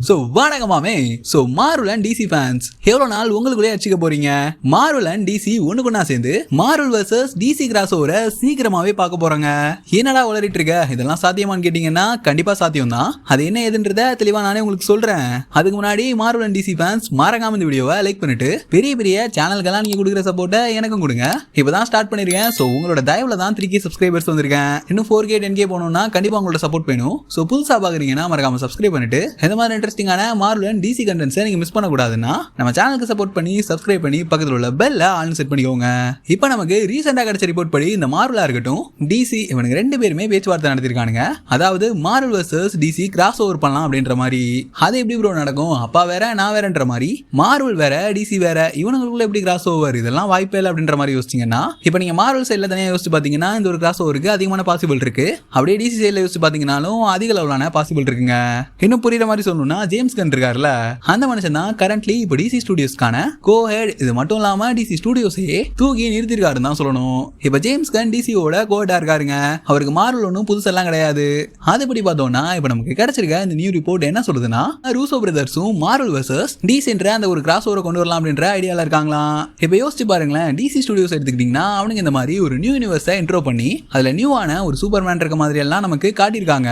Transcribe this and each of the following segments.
வணக்கமாமே. Marvel and DC fans எவ்வளவு நாள் உங்களுக்குள்ளே அடிச்சுக்க போறீங்க? மார்வல் அண்ட் டிசி ஒண்ணுக்குன்னா சேர்ந்து மார்வல் வர்சஸ் டிசி கிராஸ் ஓவரை சீக்கிரமாவே பார்க்க போறாங்க. என்னடா உளறிட்டு இருக்க? இதெல்லாம் சாத்தியமான்னு கேட்டீங்கன்னா கண்டிப்பா சாத்தியம் தான். அது என்ன ஏதுன்றத தெளிவா நானே உங்களுக்கு சொல்றேன். அதுக்கு முன்னாடி மார்வல் அண்ட் டிசி ஃபேன்ஸ் மறக்காம இந்த வீடியோவை லைக் பண்ணிட்டு பெரிய பெரிய சேனல்கெல்லாம் நீங்க கொடுக்குற சப்போர்ட்டை எனக்கும் கொடுங்க. இப்பதான் ஸ்டார்ட் பண்ணிருக்கேன். உங்களோட தயவுல தான் 3K சப்ஸ்கிரைபர்ஸ் வந்திருக்கேன். இன்னும் 4K 10K போகணும்னா கண்டிப்பா உங்களோட சப்போர்ட் வேணும். புதுசா பாக்குறீங்கன்னா மறக்காம சப்ஸ்கிரைப் பண்ணிட்டு இந்த மாதிரி இன்ட்ரெஸ்டிங்கான மார்வல் அண்ட் டிசி கண்டென்ட்ஸை நீங்க மிஸ் பண்ணக்கூடாதுன்னா நம்ம சேனலுக்கு சப்போர்ட் பண்ணி சப்ஸ்கிரைப் பண்ணி பக்கத்தில் உள்ள பெல்ல ஆன் செட் பண்ணிக்கோங்க. இப்போ நமக்கு ரீசெண்டா கிடைச்ச ரிப்போர்ட் படி இந்த மார்வலா இருக்கட்டும் டிசி இவனுக்கு ரெண்டு பேருமே பேச்சுவார்த்தை நடத்திருக்கானுங்க. அதாவது Marvel versus DC crossover பண்ணலாம் அப்படின்ற மாதிரி. அது எப்படி ப்ரோ நடக்கும்? அப்பா வேற நான் வேறன்ற மாதிரி, மார்வல் வேற டிசி வேற, இவனுக்குள்ள எப்படி கிராஸ் ஓவர்? இதெல்லாம் வாய்ப்பே இல்லை அப்படின்ற மாதிரி யோசிச்சீங்கன்னா இப்போ நீங்க மார்வல் சைட்ல தனியாக யோசிச்சு பாத்தீங்கன்னா இந்த ஒரு கிராஸ் ஓவருக்கு அதிகமான பாசிபிள் இருக்கு. அப்படியே டிசி சைட்ல யோசிச்சு பாத்தீங்கன்னாலும் அதிக அளவிலான பாசிபிள் இருக்குங்க. இன்னும் புரியுற மாதிரி சொல்லணும்னா ஜேம்ஸ் கன் இருக்காருல்ல, அந்த மனுஷன் தான் கரண்ட்லி இப்போ டிசி ஸ்டுடியோஸ்க்கான கோ ஹெட். இது மட்டும் இல்லாம டிசி ஸ்டுடியோஸையே தூக்கி நிறுத்திருக்காருன்னு தான் சொல்லணும். இப்போ ஜேம்ஸ் கன் டிசியோட கோ ஹெட்டா இருக்காருங்க. அவருக்கு மார்வல் ஒன்றும் புதுசெல்லாம் கிடையாது. அதுபடி பார்த்தோம்னா இப்போ நமக்கு கிடைச்சிருக்க இந்த நியூ ரிப்போர்ட் என்ன சொல்லுதுன்னா, ரூசோ பிரதர்ஸும் மார்வல் வர்சஸ் டிசின்ற அந்த ஒரு கிராஸ் ஓவரை கொண்டு வரலாம் அப்படின்ற ஐடியால இருக்காங்களாம். இப்போ யோசிச்சு பாருங்களேன், டிசி ஸ்டுடியோஸ் எடுத்துக்கிட்டீங்கன்னா அவனுங்க இந்த மாதிரி ஒரு நியூ யூனிவர்ஸை இன்ட்ரோ பண்ணி அதுல நியூவான ஒரு சூப்பர்மேன் இருக்க மாதிரி எல்லாம் நமக்கு காட்டியிருக்காங்க.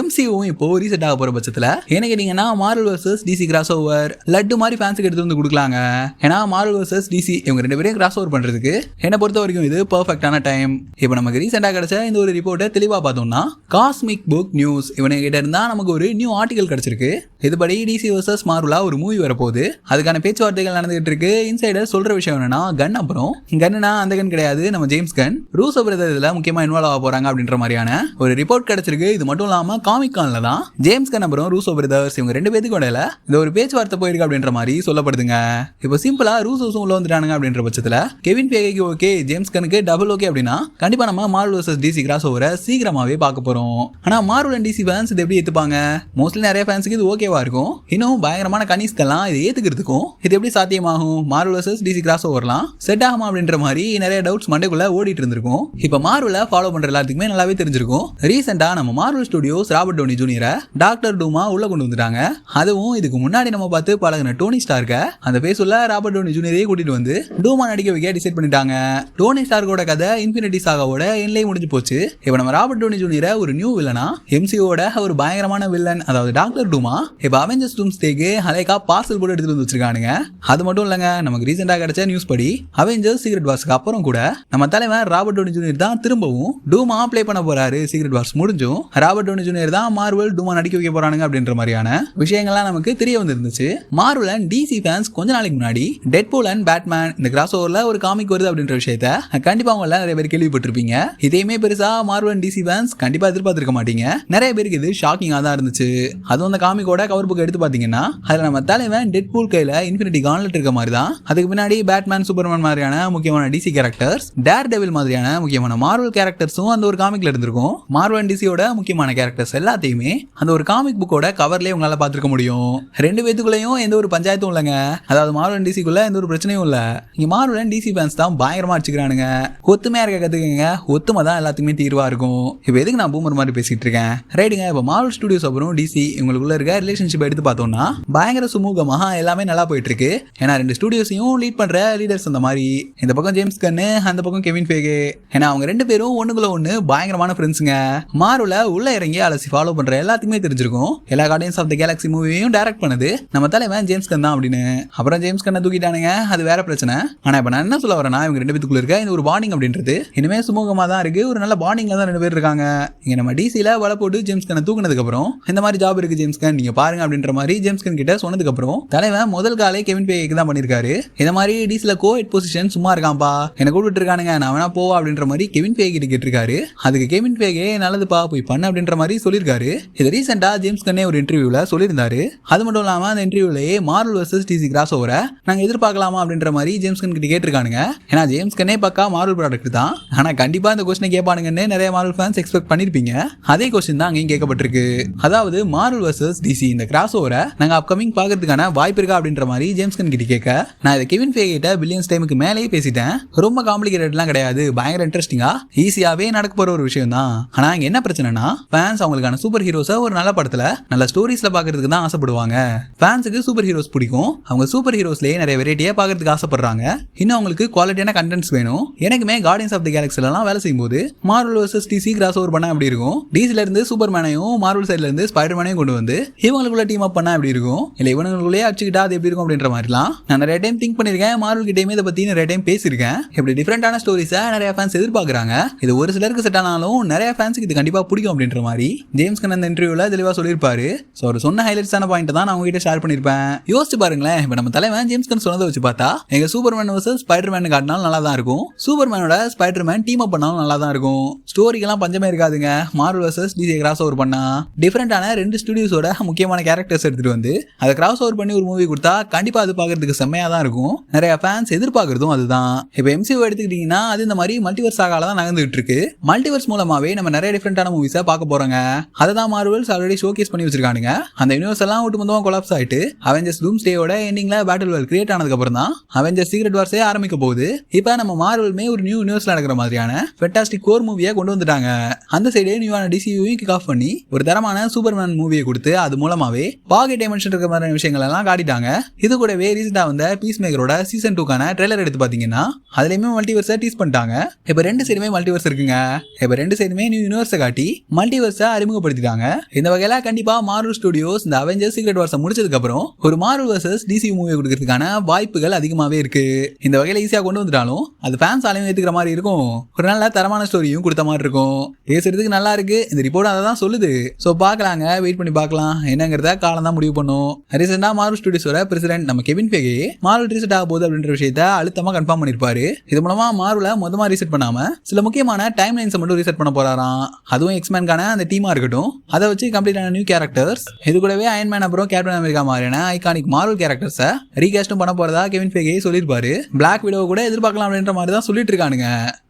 எம்சியும் இப்போ ரீசெட் ஆக போற பட்சத்தில் என்ன கேட்டீங்கன்னா Marvel versus DC crossover லட்டு மாதிரி ஃபேன்ஸுக்கு எடுத்து வந்து கொடுக்கலாங்க. ஏன்னா மார்வல் வர்சஸ் டிசி இவங்க ரெண்டு பேரும் கிராஸ் ஓவர் பண்றதுக்கு என்ன பொறுத்த வரைக்கும் இது பெர்ஃபெக்டான டைம். இப்போ நமக்கு ரீசெண்டா கிடைச்ச இந்த ஒரு ரிப்போர்ட்டை தெளிவா பார்த்தோம்னா காஸ்மிக் புக் நியூஸ் இவனுங்க கிட்ட இருந்தா நமக்கு ஒரு நியூ ஆர்டிகல் கிடைச்சிருக்கு. இதுபடி டிசி வர்சஸ் மார்வலா ஒரு மூவி வரப்போகுது. அதுக்கான பேச்சுவார்த்தைகள் நடந்துகிட்டு இருக்கு. இன்சைடர் சொல்ற விஷயம் என்னன்னா கன், அப்புறம் கன்னா அந்த கன் கிடையாது, நம்ம ஜேம்ஸ் கன், ரூசோ பிரதர் இதுல முக்கியமா இன்வால்வ் ஆக போறாங்க அப்படின்ற மாதிரியான ஒரு ரிப்போர்ட் கிடைச்சிருக்கு. இது மட்டும் இல்லாம காமிக் கான்ல தான் ஜேம்ஸ் கன் அப்புறம் ரூசோ பிரதர்ஸ் இவங்க ரெண்டு பேத்துக்கு இடையில இந்த ஒரு பேச்சுவார்த்தை போயிருக்கு அப்படின்ற மாதிரி சொல்லப்படுதுங்க. இப்போ சிம்பிளா ரூசோஸும் உள்ள வந்துட்டானுங்க அப்படின்ற பட்சத்துல கெவின் ஃபேகைக்கு ஓகே, ஜேம்ஸ் கனுக்கு டபுள் ஓகே அப்படின்னா கண்டிப்பா நம்ம மார்வல் வர்சஸ் டிசி கிராஸ் ஓவரை சீக்கிரமாவே பார்க்க போறோம். ஆனா மார்வல் அண்ட் டிசி ஃபேன்ஸ் இது எப்படி ஏத்துப்பாங்க? மோஸ்ட்லி நிறைய ஃபேன்ஸுக்கு இது ஓகேவா இருக்கும். இன்னும் பயங்கரமான கனிஸ்கெல்லாம் இது ஏத்துக்கிறதுக்கும் இது எப்படி சாத்தியமாகும்? மார்வல் வர்சஸ் டிசி கிராஸ் ஓவர்லாம் செட் ஆகுமா அப்படின்ற மாதிரி நிறைய டவுட்ஸ் மண்டைக்குள்ள ஓடிட்டு இருந்திருக்கும். இப்போ மார்வலை ஃபாலோ பண்ற எல்லாத்துக்குமே நல்லாவே தெரிஞ்சிருக்கும். ரீசெண்டா நம்ம மார்வல் ஸ்டுடியோஸ் ராபர்ட் டவுனி ஜூனியரை டாக்டர் டூமா உள்ள கொண்டு வந்துட்டாங்க. அதுவும் இதுக்கு முன்னாடி நம்ம பார்த்து பழகின டோனி ஸ்டார்க்க அந்த பேஸ் உள்ள ராபர்ட் டவுனி ஜூனியரையே கூட்டிட்டு வந்து டூமா நடிக்க வைக்க டிசைட் பண்ணிட்டாங்க. டோனி ஸ்டார்க்கோட கதை இன்ஃபினிட்டி சாகாவோட எண்ணிலே முடிஞ்சு போச்சு. இப்போ நம்ம ராபர்ட் டவுனி ஜூனியரை ஒரு நியூ வில்லனா, எம்சியோட ஒரு பயங்கரமான வில்லன், அதாவது டாக்டர் டூமா இப்போ அவெஞ்சர்ஸ் டூம்ஸ்டேக்கு அலைக்கா பார்சல் போட்டு எடுத்துட்டு வந்து வச்சிருக்கானுங்க. அது மட்டும் இல்லங்க, நமக்கு ரீசெண்டா கிடைச்ச நியூஸ் படி அவெஞ்சர்ஸ் சீக்ரெட் வார்ஸ்க்கு அப்புறம் கூட நம்ம தலைவன் ராபர்ட் டவுனி ஜூனியர் தான் திரும்பவும் டூமா ப்ளே பண்ண போறாரு. சீக்ரெட் வார்ஸ் முடிஞ்சும் ராபர்ட் டவுனி ஜூனியர் தான் மார்வல் டூமா நடிக்க வைக்க போறானுங்க அப்படின்ற மாதிரியான விஷயங்கள்லாம் நமக்கு தெரிய வந்துருந்துச்சு. மார்வல் அண்ட் டிசி ஃபேன்ஸ் கொஞ்ச நாளைக்கு முன்னாடி டெட்பூல் அண்ட் பேட்மேன் இந்த கிராஸ் ஓவர்ல ஒரு காமிக் வருது அப்படின்ற விஷயத்த கண்டிப்பா உங்க நிறைய பேர் கேள்விப்பட்டிருப்பீங்க. இதையுமே பெருசா மார்வல் அண்ட் டிசி ஃபேன்ஸ் கண்டிப்பா எதிர்பார்த்திருக்க மாட்டீங்க. நிறைய பேருக்கு இது ஷாக்கிங்கா தான் இருந்துச்சு. அதுவும் அந்த காமிக்கோட கவர் புக் எடுத்து பாத்தீங்கன்னா அதுல நம்ம தலைவன் டெட்பூல் கையில இன்ஃபினிட்டி கான்லெட் இருக்க மாதிரி தான். அதுக்கு பின்னாடி பேட்மேன், சூப்பர்மேன் மாதிரியான முக்கியமான டிசி கேரக்டர்ஸ், டேர் டெவில் மாதிரியான முக்கியமான மார்வல் கேரக்டர்ஸும் அந்த ஒரு காமிக்ல இருந்திருக்கும். மார்வல் அண்ட் டிசியோட முக்கியமான கேரக்டர்ஸ் எல்லாத்தையுமே அந்த ஒரு காமிக் புக்கோட கவர்லயே உங்களால பாத்துக்க முடியும். ரெண்டு பேத்துக்குள்ளேயும் எந்த ஒரு பஞ்சாயத்தும் இல்லைங்க. அதாவது மார்வல் அண்ட் டிசிக்குள்ள எந்த ஒரு பிரச்சனையும் இல்ல. இங்க மார்வல் அண்ட் டிசி ஃபேன்ஸ் தான் பயங்கரமா அடிச்சுக்கிறானுங்க. ஒத்துமையா இருக்க கத்துக்கங்க. ஒத்துமை தான் எல்லாத்துக்குமே தீர்வா இருக்கும். இப்போ எதுக்கு நான் பூமர் மாதிரி பேசிட்டு இருக்கேன்? ரைட்டுங்க. இப்போ மார்வல் ஸ்டுடியோஸ் அப்புறம் டிசி இவங்களுக்குள்ள இருக்க ரிலேஷன்ஷிப் எடுத்து பார்த்தோம்னா பயங்கர சுமூகமாக எல்லாமே நல்லா போயிட்டு இருக்கு. ஏன்னா ரெண்டு ஸ்டுடியோஸையும் லீட் பண்ற லீடர்ஸ் அந்த மாதிரி. இந்த பக்கம் ஜேம்ஸ் கன்னு, அந்த பக்கம் கெவின் ஃபேகே. ஏன்னா அவங்க ரெண்டு பேரும் ஒண்ணுக்குள்ள ஒண்ணு பயங்கரமான ஃப்ரெண்ட்ஸுங்க. மார்வல உள்ள இறங்கி அலசி ஃபாலோ பண்ற எல்லாத்துக்குமே தெரிஞ்சிருக்கும். எல்லா கார்டியன்ஸ் ஆஃப் தி கேலக்ஸி மூவியையும் டைரக்ட் பண்ணது நம்ம தலைவன் ஜேம்ஸ் கன் தான் அப்படின்னு. அப்புறம் ஜேம்ஸ் கன்னை தூக்கிட்டானுங்க, அது வேற பிரச்சனை. ஆனா இப்ப நான் என்ன சொல்ல வரேன்னா, இவங்க ரெண்டு பேத்துக்குள்ள இருக்க இந்த ஒரு பாண்டிங் அப்படின்றது இனிமே சுமூகமா தான் இருக்கு. ஒரு நல்ல பாண்டிங்ல தான் ரெண்டு பேர் இருக்காங்க. இங்க நம்ம டிசில வலை போட்டு ஜேம்ஸ் கன்னை தூக்குனதுக்கு அப்புறம் இந்த மாதிரி ஜாப் இருக்கு ஜேம்ஸ் கன், நீங்க பாருங்க அப்படின்ற மாதிரி ஜேம்ஸ் கன் கிட்ட சொன்னதுக்கு அப்புறம் தலைவன் முதல் காலை கெவின் ஃபேகேக்கு தான் பண்ணிருக்காரு. இந்த மாதிரி டிசில கோ ஹெட் பொசிஷன் சும்மா இருக்கான்பா, என்ன கூப்பிட்டு இருக்கானுங்க, நான் வேணா போவா அப்படின்ற மாதிரி கெவின் ஃபேகே கிட்ட கேட்டிருக்காரு. அதுக்கு கெவின் ஃபேகே நல்லதுப்பா போய் பண்ண அப்படின்ற மாதிரி சொல்லியிருக்காரு. இது ரீசெண்டா ஜேம்ஸ் கன்னே ஒரு இன்டர்வியூல சொல்லியிருந்தாரு. அது மட்டும் இல்லாம அந்த இன்டர்வியூலயே மார்வல் வர்சஸ் டிசி கிராஸ் ஓவரை நாங்க எதிர்பார்க்கலாமா அப்படின்ற மாதிரி ஜேம்ஸ் கன் கிட்ட கேட்டிருக்கானுங்க. ஏன்னா ஜேம்ஸ் கன்னே பக்கா மார்வல் ப்ராடக்ட் தான். ஆனா கண்டிப்பா இந்த கொஸ்டினை கேட்பானுங்கன்னு நிறைய மார்வல் ஃபேன்ஸ் எக்ஸ்பெக்ட் பண்ணிருப்பீங்க. அதே கொஸ்டின் தான் அங்கேயும் கேட்கப்பட்டிருக்கு. அதாவது மார்வல் வர்சஸ் டிசி இந்த கிராஸ் ஓவரை நாங்க அப்கமிங் பாக்கிறதுக்கான வாய்ப்பு இருக்கா அப்படின்ற மாதிரி ஜேம்ஸ் கன் கிட்ட கேட்க, நான் இதை கெவின் ஃபேகே கிட்ட பில்லியன்ஸ் டைமுக்கு மேலேயே பேசிட்டேன். ரொம்ப காம்ப்ளிகேட்டட்லாம் கிடையாது, பயங்கர இன்ட்ரெஸ்டிங்கா ஈஸியாவே நடக்க போற ஒரு விஷயம் தான். ஆனா இங்க என்ன பிரச்சனைனா, ஃபேன்ஸ் அவங்களுக்கான சூப்பர் ஹீரோஸை ஒரு நல்ல படத்துல நல்ல ஸ்டோரிஸ்ல பாக்குற பாக்குறதுக்கு தான் ஆசைப்படுவாங்க. ஃபேன்ஸுக்கு சூப்பர் ஹீரோஸ் பிடிக்கும். அவங்க சூப்பர் ஹீரோஸ்லயே நிறைய வெரைட்டியா பாக்குறதுக்கு ஆசைப்படுறாங்க. இன்னும் அவங்களுக்கு குவாலிட்டியான கண்டென்ட்ஸ் வேணும். எனக்குமே கார்டியன்ஸ் ஆஃப் தி கேலக்ஸில எல்லாம் வேலை செய்யும்போது Marvel versus DC crossover பண்ணா எப்படி இருக்கும், டிசில இருந்து சூப்பர்மேனையும் மார்வல் சைட்ல இருந்து ஸ்பைடர்மேனையும் கொண்டு வந்து இவங்களுக்குள்ள டீம் அப் பண்ணா எப்படி இருக்கும், இல்ல இவங்களுக்குள்ளே அடிச்சுக்கிட்டா அது எப்படி இருக்கும் அப்படின்ற மாதிரிலாம் நான் நிறைய டைம் திங்க் பண்ணிருக்கேன். மார்வல் கிட்டேயுமே இதை பத்தி நிறைய டைம் பேசியிருக்கேன். இப்படி டிஃபரெண்டான ஸ்டோரிஸை நிறைய ஃபேன்ஸ் எதிர்பார்க்குறாங்க. இது ஒரு சிலருக்கு செட் ஆனாலும் நிறைய ஃபேன்ஸுக்கு இது கண்டிப்பா பிடிக்கும் அப்படின்ற மாதிரி ஜேம்ஸ் கன் அந்த இன்டர்வியூல தெளிவா சொல்லியிருப்பாரு. ஸோ அவர் சொன்ன ஹைலைட்ஸான பாயிண்ட் தான் நான் உங்ககிட்ட ஷேர் பண்ணிருப்பேன். யோசிச்சு பாருங்களேன், இப்போ நம்ம தலைவன் ஜேம்ஸ் கன் சொன்னதை வச்சு பார்த்தா எங்க சூப்பர்மேன் வர்சஸ் ஸ்பைடர்மேன் காட்டினாலும் நல்லா தான் இருக்கும், சூப்பர்மேனோட ஸ்பைடர்மேன் டீம் அப் பண்ணாலும் நல்லா தான் இருக்கும். ஸ்டோரிக்கெல்லாம் பஞ்சமே இருக்காதுங்க. Marvel versus DC crossover பண்ணா டிஃபரெண்டான 2 ஸ்டுடியோஸோட முக்கியமான கேரக்டர்ஸ் எடுத்துட்டு வந்து அதை கிராஸ் ஓவர் பண்ணி ஒரு மூவி கொடுத்தா கண்டிப்பா அது பார்க்கறதுக்கு செம்மையா தான் இருக்கும். நிறைய ஃபேன்ஸ் எதிர்பார்க்கறதும் அதுதான். இப்போ MCU எடுத்துக்கிட்டீங்கன்னா அது இந்த மாதிரி மல்டிவர்ஸ் ஆகால தான் நகர்ந்துட்டு இருக்கு. மல்டிவர்ஸ் மூலமாவே நம்ம நிறைய டிஃபரெண்டான மூவிஸை பார்க்க போறோங்க. அதை தான் மார்வல்ஸ் ஆல்ரெடி ஷோகேஸ் பண்ணி வச்சிருக்கானுங்க. அந்த யூனிவர்ஸ் எல்லாம் ஒட்டுமொத்தமா கொலாப்ஸ் ஆயிட்டு அவெஞ்சர்ஸ் டூம்ஸ்டேயோட எண்டிங்ல பேட்டில் வேர்ல்ட் கிரியேட் ஆனதுக்கு அப்புறம் தான் அவெஞ்சர்ஸ் சீக்ரெட் வார்ஸே ஆரம்பிக்க போகுது. இப்போ நம்ம மார்வல்மே ஒரு நியூ யூனிவர்ஸ்ல நடக்கிற மாதிரியான ஃபென்டாஸ்டிக் கோர் மூவியை கொண்டு வந்துட்டாங்க. அந்த சைடே நியூவான டிசியூவையும் கிக் ஆஃப் பண்ணி ஒரு தரமான சூப்பர்மேன் மூவியை கொடுத்து அது மூலமாவே பாக்கெட் டைமென்ஷன் இருக்கிற மாதிரி விஷயங்கள் எல்லாம் காட்டிட்டாங்க. இது கூடவே ரீசெண்டா வந்த பீஸ் மேக்கரோட சீசன் 2க்கான ட்ரெய்லர் எடுத்து பாத்தீங்கன்னா அதுலயுமே மல்டிவர்ஸை டீஸ் பண்ணிட்டாங்க. இப்போ 2 சைடுமே மல்டிவர்ஸ் இருக்குங்க. இப்போ 2 சைடுமே நியூ யூனிவர்ஸை காட்டி மல்டிவர்ஸை அறிமுகப்படுத்திட்டாங்க. இந்த வகையில கண்டிப்பா மார்வல் ஸ்டுடியோஸ் இந்த அவெஞ்சர்ஸ் சீக்ரெட் வார்ஸை முடிச்சதுக்கு அப்புறம் ஒரு மார்வல் வர்சஸ் டிசி மூவி கொடுக்கறதுக்கான வாய்ப்புகள் அதிகமாவே இருக்கு. இந்த வகையில ஈஸியா கொண்டு வந்துட்டாலும் அது ஃபேன்ஸ் ஆலையும் ஏத்துக்கிற மாதிரி இருக்கும். ஒரு நல்ல தரமான ஸ்டோரியும் கொடுத்த மாதிரி இருக்கும். பேசுறதுக்கு நல்லா இருக்கு. இந்த ரிப்போர்ட் அதை தான் சொல்லுது. ஸோ பார்க்கலாங்க, வெயிட் பண்ணி பார்க்கலாம் என்னங்கிறத காலம் தான் முடிவு பண்ணும். ரீசெண்டா மார்வல் ஸ்டுடியோஸோட பிரசிடென்ட் நம்ம கெவின் ஃபெகே மார்வல் ரீசெட் ஆக போகுது அப்படின்ற விஷயத்த அழுத்தமா கன்ஃபார்ம் பண்ணிருப்பாரு. இது மூலமா மார்வலை மொத்தமா ரீசெட் பண்ணாம சில முக்கியமான டைம் லைன்ஸை மட்டும் ரீசெட் பண்ண போறாராம். அதுவும் எக்ஸ்மேன்கான அந்த டீமா இருக்கட்டும், அதை வச்சு கம்ப்ளீட்டான நியூ கேரக்டர்ஸ், இது கூடவே அயன்மேன் அப்புறம் கேப்டன் அமெரிக்கா மாதிரியான ஐகானிக் மார்வல் கேரக்டர்ஸை ரீகாஸ்டும் பண்ண போறதா கெவின் ஃபெகே சொல்லியிருப்பாரு. பிளாக் விடோ கூட எதிர்பார்க்கலாம் அப்படின்ற மாதிரி தான் சொல்லிட்டு இருக்கானுங்க.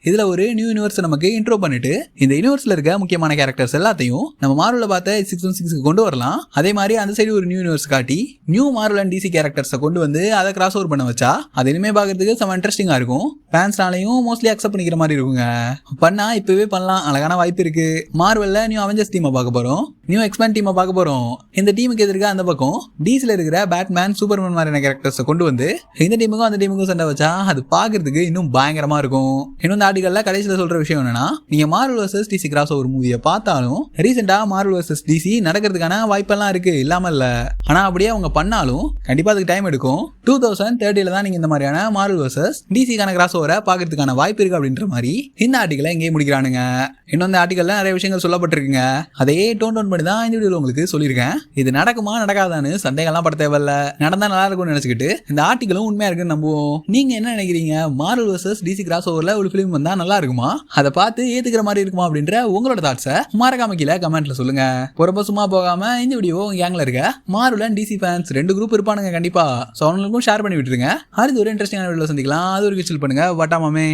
இதுல ஒரு நியூ யூனிவர்ஸ் நமக்கு இன்ட்ரோ பண்ணிட்டு இந்த யூனிவர்ஸ்ல இருக்க முக்கியமான கேரக்டர்ஸ் எல்லாத்தையும் நம்ம மார்வல்ல பார்த்த 616 கொண்டு வரலாம். அதே மாதிரி அந்த சைடு ஒரு நியூ யூனிவர்ஸ் காட்டி நியூ மார்வல் அண்ட் டிசி கேரக்டர்ஸை கொண்டு வந்து அதை கிராஸ் ஓவர் பண்ண வச்சா அது இனிமே பார்க்கறதுக்கு செம இன்ட்ரெஸ்டிங்கா இருக்கும். ஃபேன்ஸ்னாலையும் மோஸ்ட்லி அக்செப்ட் பண்ணிக்கிற மாதிரி இருக்குங்க. பண்ணா இப்பவே பண்ணலாம், அழகான வாய்ப்பு இருக்கு. மார்வல்ல நியூ அவெஞ்சர்ஸ் டீமை பார்க்க போறோம், நியூ எக்ஸ்மேன் டீமை பார்க்க போறோம். இந்த டீமுக்கு எதிர்க்க அந்த பக்கம் டிசில இருக்கிற பேட்மேன் சூப்பர்மேன் மாதிரியான கேரக்டர்ஸை கொண்டு வந்து இந்த டீமுக்கும் அந்த டீமுக்கும் சண்டை வச்சா அது பார்க்கறதுக்கு இன்னும் பயங்கரமா இருக்கும். இன்னும் இந்த ஆர்டிகல்ல கடைசியில் சொல்ற விஷயம் என்னன்னா, நீங்க Marvel versus DC crossover மூவியை பார்த்தாலும் ரீசெண்டா மார்வல் வர்சஸ் டிசி நடக்கிறதுக்கான வாய்ப்பெல்லாம் இருக்கு, இல்லாம இல்ல. ஆனா அப்படியே அவங்க பண்ணாலும் கண்டிப்பா அதுக்கு டைம் எடுக்கும். 2030 தான் நீங்க இந்த மாதிரியான மார்வல் வர்சஸ் டிசிக்கான கிராஸ் ஓவரை பார்க்கறதுக்கான வாய்ப்பு இருக்கு அப்படின்ற மாதிரி இந்த ஆர்டிகலை இங்கே முடிக்கிறானுங்க. இன்னும் இந்த ஆர்டிகல்ல நிறைய விஷயங்கள் சொல்லப்பட்டிருக்குங்க. அதையே டோன் பண்ணி தான் இந்த வீடியோல உங்களுக்கு சொல்லியிருக்கேன். இது நடக்குமா நடக்காதான்னு சந்தேகம்லாம் பட தேவையில்ல. நடந்தா நல்லா இருக்கும்னு நினைச்சுக்கிட்டு இந்த ஆர்டிகலும் உண்மையா இருக்குன்னு நம்புவோம். நீங்க என்ன நினைக்கிறீங்க? மார்வல் வர்சஸ் டிசி கிராஸ் ஓவர்ல ஒரு ஃபிலிம் வந்தா நல்லா இருக்குமா, அதை பார்த்து ஏத்துக்கிற மாதிரி இருக்குமா அப்படின்ற உங்களோட தாட்ஸை மறக்காம கீழே கமெண்ட்ல சொல்லுங்க. பொறுப்ப சும்மா போகாம இந்த வீடியோ கேங்ல இருக்க Marvel and DC fans 2 group இருப்பானுங்க கண்டிப்பா. ஸோ அவங்களுக்கும் ஷேர் பண்ணி விட்டுருங்க. அடுத்து ஒரு இன்ட்ரெஸ்டிங்கான வீடியோ சந்திக்கலாம். அது ஒரு சில் பண்ணுங்க. வட்டாமாமே.